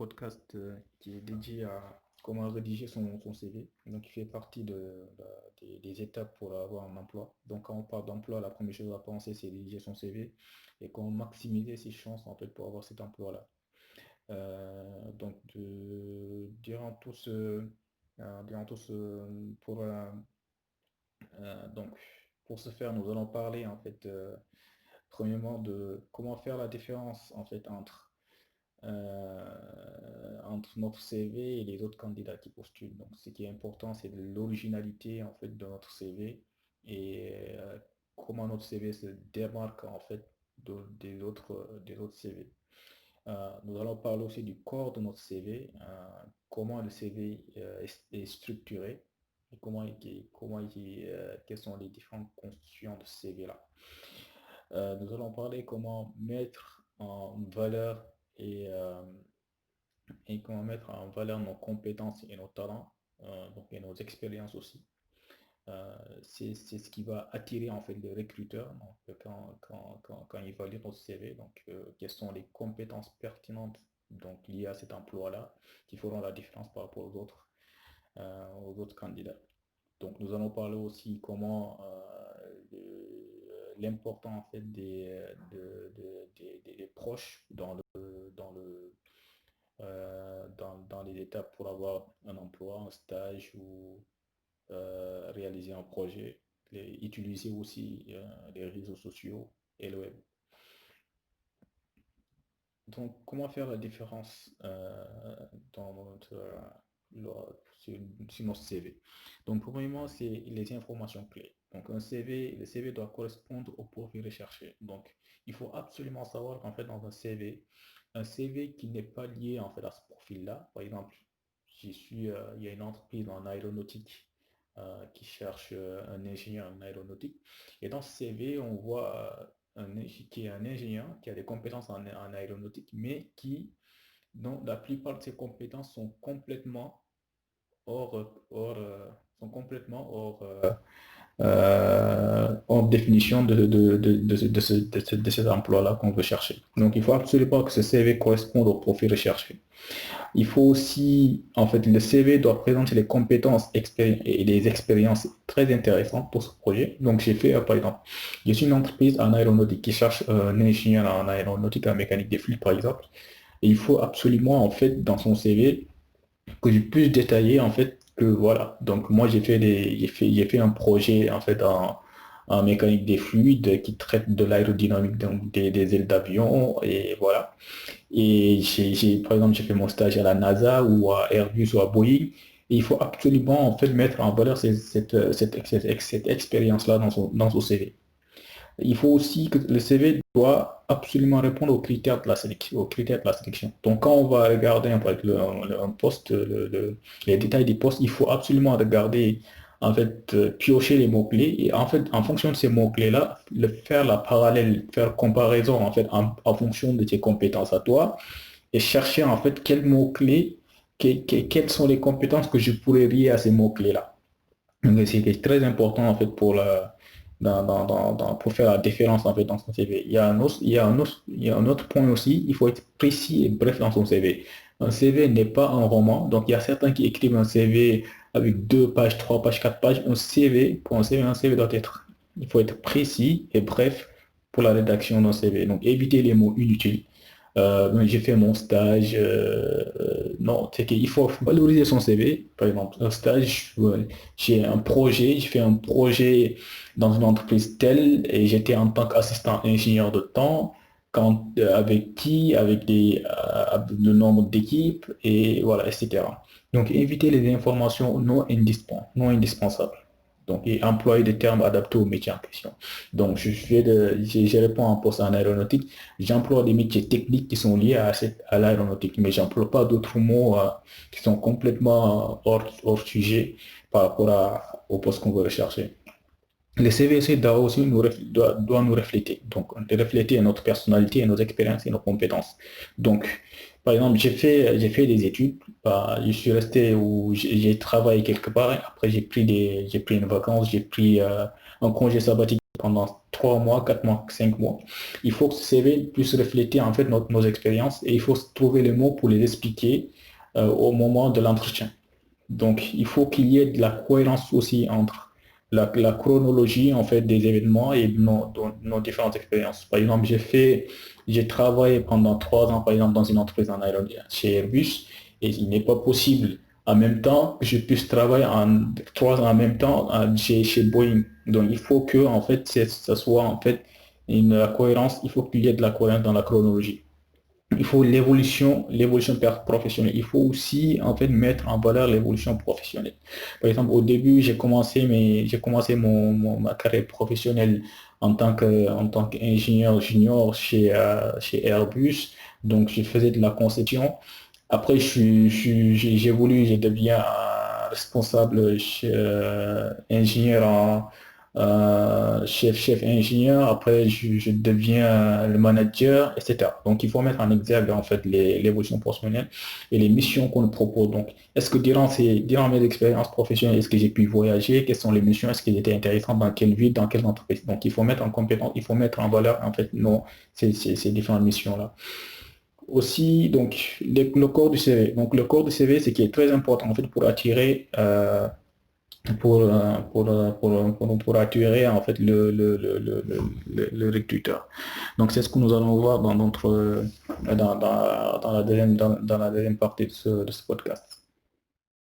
podcast qui est dédié à comment rédiger son CV. Donc, il fait partie des étapes pour avoir un emploi. Donc, quand on parle d'emploi, la première chose à penser, c'est rédiger son CV et comment maximiser ses chances en fait pour avoir cet emploi-là. Durant tout pour donc pour ce faire, nous allons parler en fait premièrement de comment faire la différence en fait entre notre CV et les autres candidats qui postulent. Donc, ce qui est important, c'est l'originalité en fait de notre CV et comment notre CV se démarque en fait des autres CV. Nous allons parler aussi du corps de notre CV, comment le CV est structuré et quelles sont les différentes constituants de ce CV-là. Nous allons parler comment mettre en valeur et, euh, et comment mettre en valeur nos compétences et nos talents, et nos expériences aussi. C'est ce qui va attirer en fait les recruteurs donc, quand ils vont lire notre CV. Donc, quelles sont les compétences pertinentes donc, liées à cet emploi-là qui feront la différence par rapport aux autres candidats. Donc, nous allons parler aussi comment l'important en fait des proches dans les étapes pour avoir un emploi, un stage ou réaliser un projet, utiliser aussi les réseaux sociaux et le web. Donc, comment faire la différence dans sur notre CV? Donc, premièrement, c'est les informations clés. Donc, le CV doit correspondre au profil recherché. Donc, il faut absolument savoir qu'en fait, dans un CV qui n'est pas lié en fait à ce profil-là, par exemple, il y a une entreprise en aéronautique qui cherche un ingénieur en aéronautique. Et dans ce CV, on voit qui est un ingénieur qui a des compétences en aéronautique, mais dont la plupart de ses compétences sont complètement hors définition de cet emploi-là qu'on veut chercher. Donc, il faut absolument que ce CV corresponde au profil recherché. Il faut aussi, en fait, le CV doit présenter les compétences et les expériences très intéressantes pour ce projet. Donc, j'ai fait, par exemple, je suis une entreprise en aéronautique qui cherche un ingénieur en aéronautique, en mécanique des fluides, par exemple. Et il faut absolument, en fait, dans son CV, que je puisse détailler, en fait, que voilà. Donc, moi, j'ai fait un projet, en fait, en mécanique des fluides qui traite de l'aérodynamique donc des ailes d'avion et voilà. Et par exemple, j'ai fait mon stage à la NASA ou à Airbus ou à Boeing. Et il faut absolument en fait mettre en valeur cette expérience-là dans son CV. Il faut aussi que le CV doit absolument répondre aux critères de la sélection, aux critères de la sélection. Donc, quand on va regarder un poste, les détails des postes, il faut absolument regarder, en fait, piocher les mots-clés et en fait, en fonction de ces mots-clés-là, faire la parallèle, faire comparaison, en fait, en fonction de tes compétences à toi et chercher, en fait, quels mots-clés, quelles sont les compétences que je pourrais lier à ces mots-clés-là. Donc, c'est très important en fait pour faire la différence en fait dans son CV. Il y a un autre point aussi, il faut être précis et bref dans son CV. Un CV n'est pas un roman, donc il y a certains qui écrivent un CV avec 2 pages, 3 pages, 4 pages. Un CV doit être, il faut être précis et bref pour la rédaction d'un CV. Donc éviter les mots inutiles. J'ai fait mon stage. Non, c'est qu'il faut valoriser son CV. Par exemple, un stage, j'ai fait un projet dans une entreprise telle et j'étais en tant qu'assistant ingénieur de temps, avec le nombre d'équipes et voilà, etc. Donc, éviter les informations non indispensables. Donc, et employer des termes adaptés au métier en question. Donc, je réponds en poste en aéronautique. J'emploie des métiers techniques qui sont liés à l'aéronautique, mais j'emploie pas d'autres mots qui sont complètement hors sujet par rapport au poste qu'on veut rechercher. Le CVC doit nous refléter, donc refléter notre personnalité, nos expériences et nos compétences. Donc, par exemple, j'ai fait des études, je suis resté où j'ai travaillé quelque part, après j'ai pris une vacance, j'ai pris un congé sabbatique pendant 3 mois, 4 mois, 5 mois. Il faut que ce CV puisse refléter en fait nos expériences et il faut trouver les mots pour les expliquer au moment de l'entretien. Donc, il faut qu'il y ait de la cohérence aussi entre la chronologie en fait des événements et nos différentes expériences. Par exemple, j'ai travaillé pendant 3 ans, par exemple, dans une entreprise en aéronautique chez Airbus, et il n'est pas possible en même temps que je puisse travailler en 3 ans en même temps chez Boeing. Donc, il faut que en fait, ça soit en fait la cohérence. Il faut qu'il y ait de la cohérence dans la chronologie. Il faut l'évolution professionnelle. Il faut aussi en fait mettre en valeur l'évolution professionnelle. Par exemple, au début, j'ai commencé ma carrière professionnelle en tant qu'ingénieur junior chez Airbus. Donc, je faisais de la conception. Après, j'ai évolué, je deviens responsable ingénieur chef ingénieur, après je deviens le manager, etc. Donc il faut mettre en exergue en fait l'évolution professionnelle et les missions qu'on nous propose. Donc est-ce que durant mes expériences professionnelles, est-ce que j'ai pu voyager? Quelles sont les missions? Est-ce qu'elles étaient intéressantes? Dans quelle ville? Dans quelle entreprise? Donc il faut mettre en compétence, il faut mettre en valeur en fait ces différentes missions-là. Aussi, donc, le corps du CV. Donc, le corps du CV, c'est qui est très important en fait pour attirer pour attirer en fait le recruteur. Donc c'est ce que nous allons voir dans la deuxième partie de ce podcast.